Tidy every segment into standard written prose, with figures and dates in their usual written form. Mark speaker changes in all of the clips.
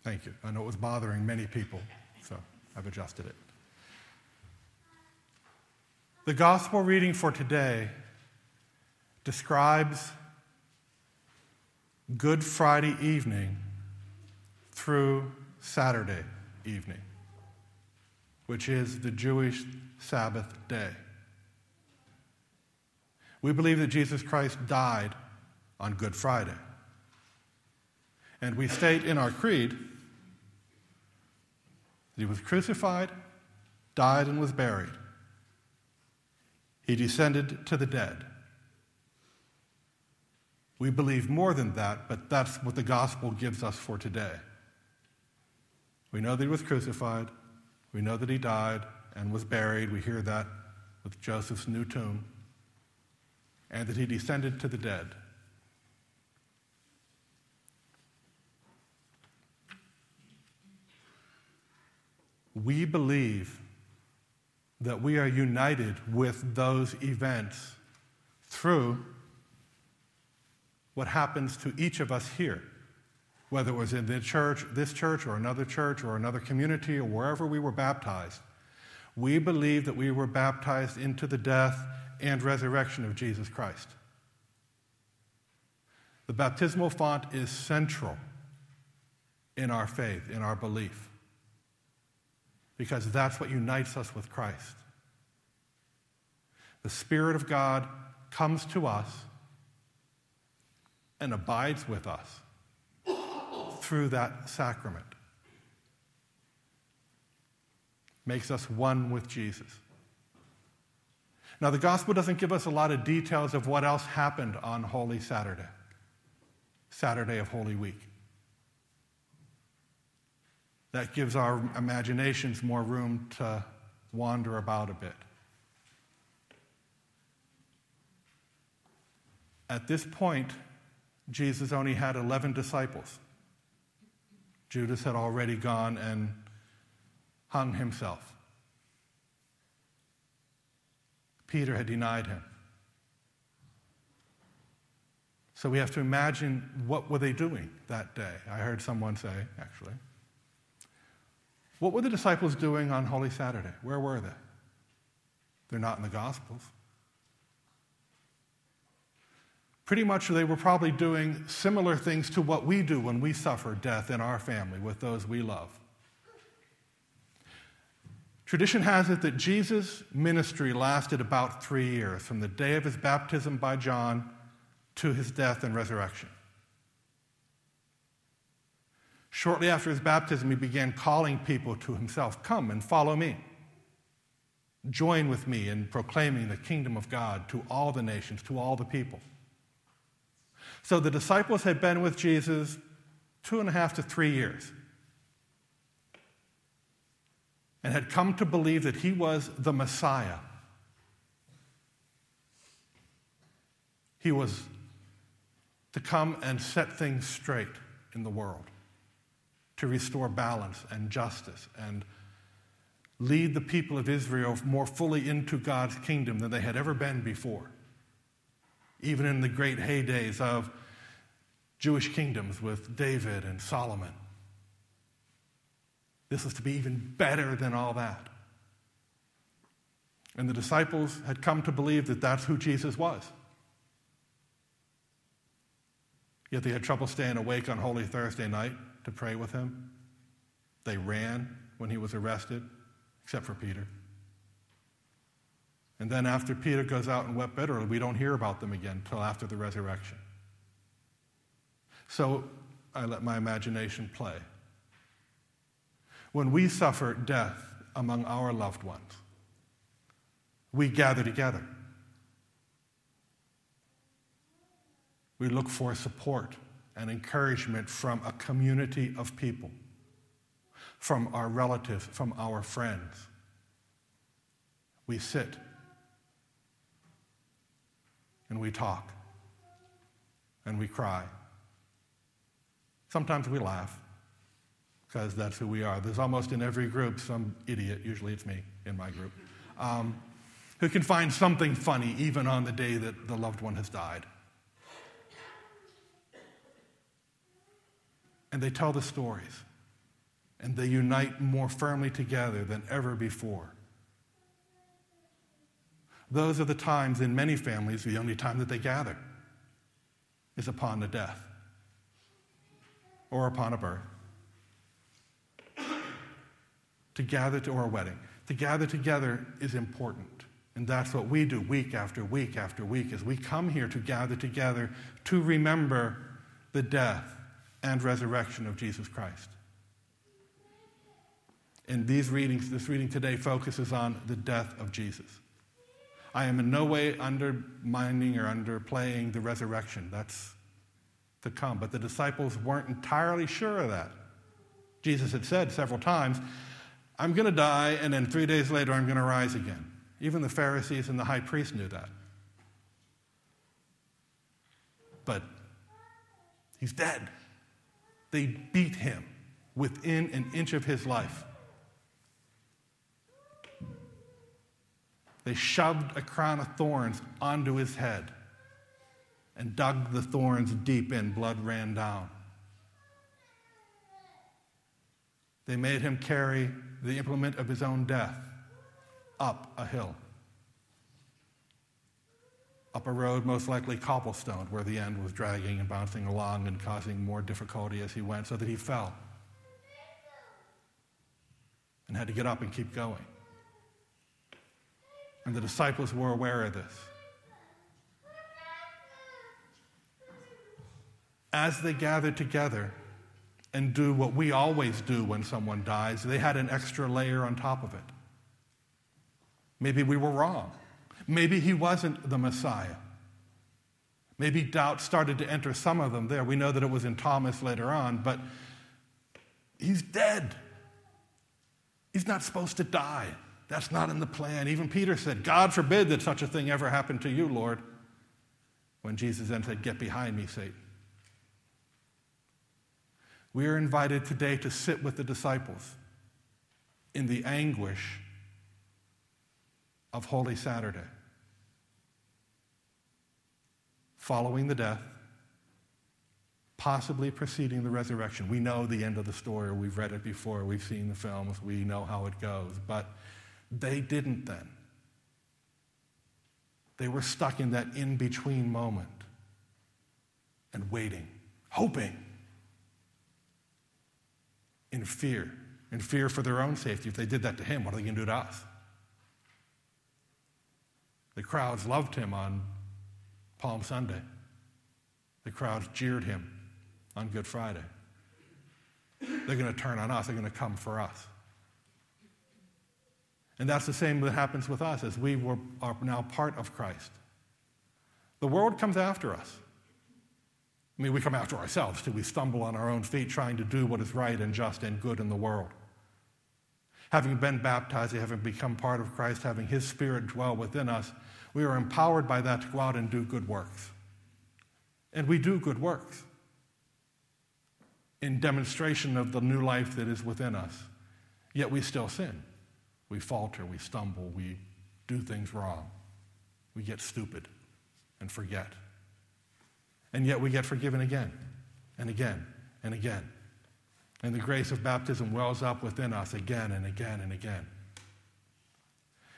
Speaker 1: Thank you. I know it was bothering many people, so I've adjusted it. The gospel reading for today describes Good Friday evening through Saturday evening, which is the Jewish Sabbath day. We believe that Jesus Christ died on Good Friday. And we state in our creed that he was crucified, died, and was buried. He descended to the dead. We believe more than that, but that's what the gospel gives us for today. We know that he was crucified. We know that he died and was buried. We hear that with Joseph's new tomb. And that he descended to the dead. We believe that we are united with those events through what happens to each of us here, whether it was in this church, or another community, or wherever we were baptized. We believe that we were baptized into the death and resurrection of Jesus Christ. The baptismal font is central in our faith, in our belief, because that's what unites us with Christ. The Spirit of God comes to us and abides with us through that sacrament. Makes us one with Jesus. Now, the gospel doesn't give us a lot of details of what else happened on Holy Saturday, Saturday of Holy Week. That gives our imaginations more room to wander about a bit. At this point, Jesus only had 11 disciples. Judas had already gone and hung himself. Peter had denied him. So we have to imagine, what were they doing that day? I heard someone say, actually, what were the disciples doing on Holy Saturday? Where were they? They're not in the Gospels. Pretty much they were probably doing similar things to what we do when we suffer death in our family with those we love. Tradition has it that Jesus' ministry lasted about 3 years, from the day of his baptism by John to his death and resurrection. Shortly after his baptism, he began calling people to himself. Come and follow me. Join with me in proclaiming the kingdom of God to all the nations, to all the people. So the disciples had been with Jesus 2.5 to 3 years and had come to believe that he was the Messiah. He was to come and set things straight in the world, to restore balance and justice and lead the people of Israel more fully into God's kingdom than they had ever been before, even in the great heydays of Jewish kingdoms with David and Solomon. This was to be even better than all that. And the disciples had come to believe that that's who Jesus was. Yet they had trouble staying awake on Holy Thursday night to pray with him. They ran when he was arrested, except for Peter. And then after Peter goes out and wept bitterly, we don't hear about them again until after the resurrection. So I let my imagination play. When we suffer death among our loved ones, we gather together. We look for support and encouragement from a community of people, from our relatives, from our friends. We sit and we talk and we cry. Sometimes we laugh, because that's who we are. There's almost in every group some idiot, usually it's me in my group, who can find something funny even on the day that the loved one has died. And they tell the stories. and they unite more firmly together than ever before. Those are the times in many families, the only time that they gather is upon a death or upon a birth. To gather to, or a wedding. To gather together is important. And that's what we do week after week after week, is we come here to gather together to remember the death and resurrection of Jesus Christ. And this reading today focuses on the death of Jesus. I am in no way undermining or underplaying the resurrection. That's to come. But the disciples weren't entirely sure of that. Jesus had said several times, I'm going to die, and then 3 days later I'm going to rise again. Even the Pharisees and the high priest knew that. But he's dead. They beat him within an inch of his life. They shoved a crown of thorns onto his head and dug the thorns deep in. Blood ran down. They made him carry the implement of his own death up a hill, up a road most likely cobblestone, where the end was dragging and bouncing along and causing more difficulty as he went, so that he fell and had to get up and keep going. And the disciples were aware of this. As they gathered together and do what we always do when someone dies, they had an extra layer on top of it. Maybe we were wrong. Maybe he wasn't the Messiah. Maybe doubt started to enter some of them there. We know that it was in Thomas later on, but he's dead. He's not supposed to die. That's not in the plan. Even Peter said, God forbid that such a thing ever happened to you, Lord. When Jesus then said, get behind me, Satan. We are invited today to sit with the disciples in the anguish of Holy Saturday, following the death, possibly preceding the resurrection. We know the end of the story. We've read it before. We've seen the films. We know how it goes. But they didn't then. They were stuck in that in-between moment and waiting, hoping, in fear for their own safety. If they did that to him, what are they going to do to us? The crowds loved him on Palm Sunday. The crowds jeered him on Good Friday. They're going to turn on us. They're going to come for us. And that's the same that happens with us as we are now part of Christ. The world comes after us. I mean, we come after ourselves too. We stumble on our own feet trying to do what is right and just and good in the world. Having been baptized, having become part of Christ, having his Spirit dwell within us, we are empowered by that to go out and do good works. And we do good works in demonstration of the new life that is within us. Yet we still sin. We falter, we stumble, we do things wrong. We get stupid and forget. And yet we get forgiven again and again and again. And the grace of baptism wells up within us again and again and again.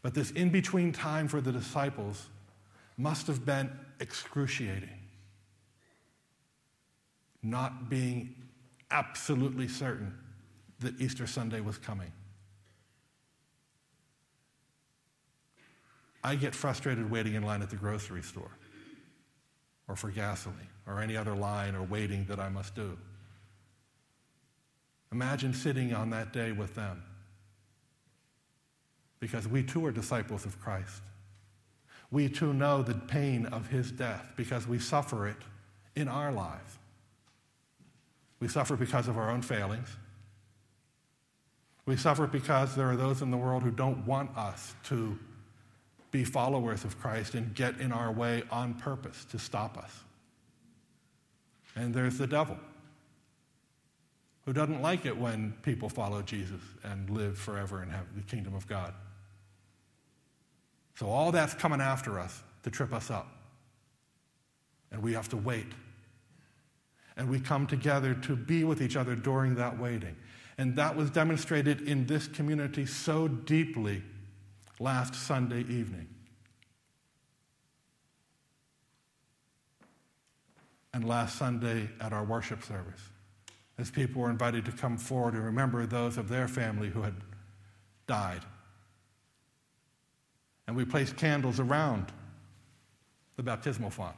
Speaker 1: But this in-between time for the disciples must have been excruciating. Not being absolutely certain that Easter Sunday was coming. I get frustrated waiting in line at the grocery store, or for gasoline, or any other line or waiting that I must do. Imagine sitting on that day with them, because we too are disciples of Christ. We too know the pain of his death because we suffer it in our lives. We suffer because of our own failings. We suffer because there are those in the world who don't want us to be followers of Christ and get in our way on purpose to stop us. And there's the devil, who doesn't like it when people follow Jesus and live forever and have the kingdom of God. So all that's coming after us to trip us up. And we have to wait. And we come together to be with each other during that waiting. And that was demonstrated in this community so deeply last Sunday evening. And last Sunday at our worship service, as people were invited to come forward and remember those of their family who had died. And we placed candles around the baptismal font.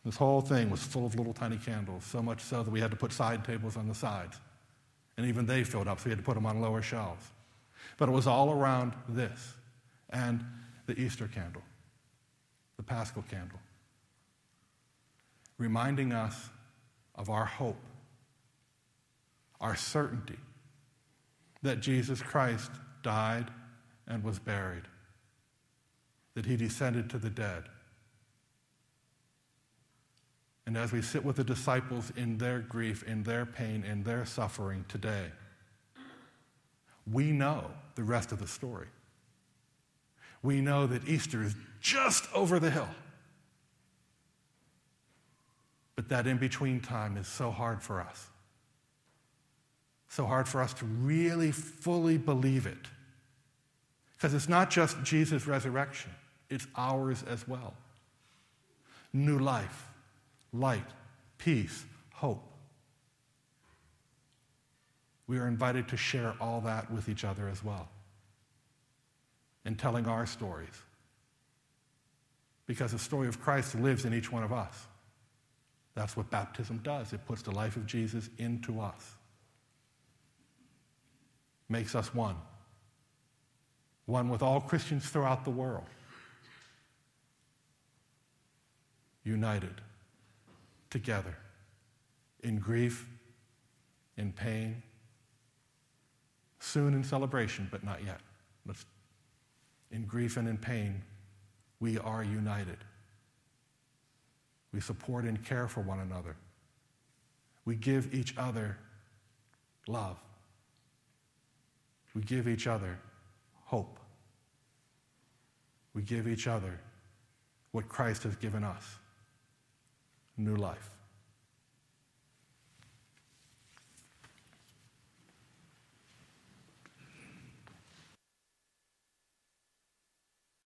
Speaker 1: This whole thing was full of little tiny candles, so much so that we had to put side tables on the sides. And even they filled up, so we had to put them on lower shelves. But it was all around this and the Easter candle, the Paschal candle, reminding us of our hope, our certainty that Jesus Christ died and was buried, that he descended to the dead. And as we sit with the disciples in their grief, in their pain, in their suffering today, we know the rest of the story. We know that Easter is just over the hill. But that in-between time is so hard for us. So hard for us to really fully believe it. Because it's not just Jesus' resurrection, it's ours as well. New life, light, peace, hope. We are invited to share all that with each other as well. In telling our stories. Because the story of Christ lives in each one of us. That's what baptism does. It puts the life of Jesus into us. Makes us one. One with all Christians throughout the world. United. Together. In grief. In pain. Soon in celebration, but not yet. In grief and in pain, we are united. We support and care for one another. We give each other love. We give each other hope. We give each other what Christ has given us, new life.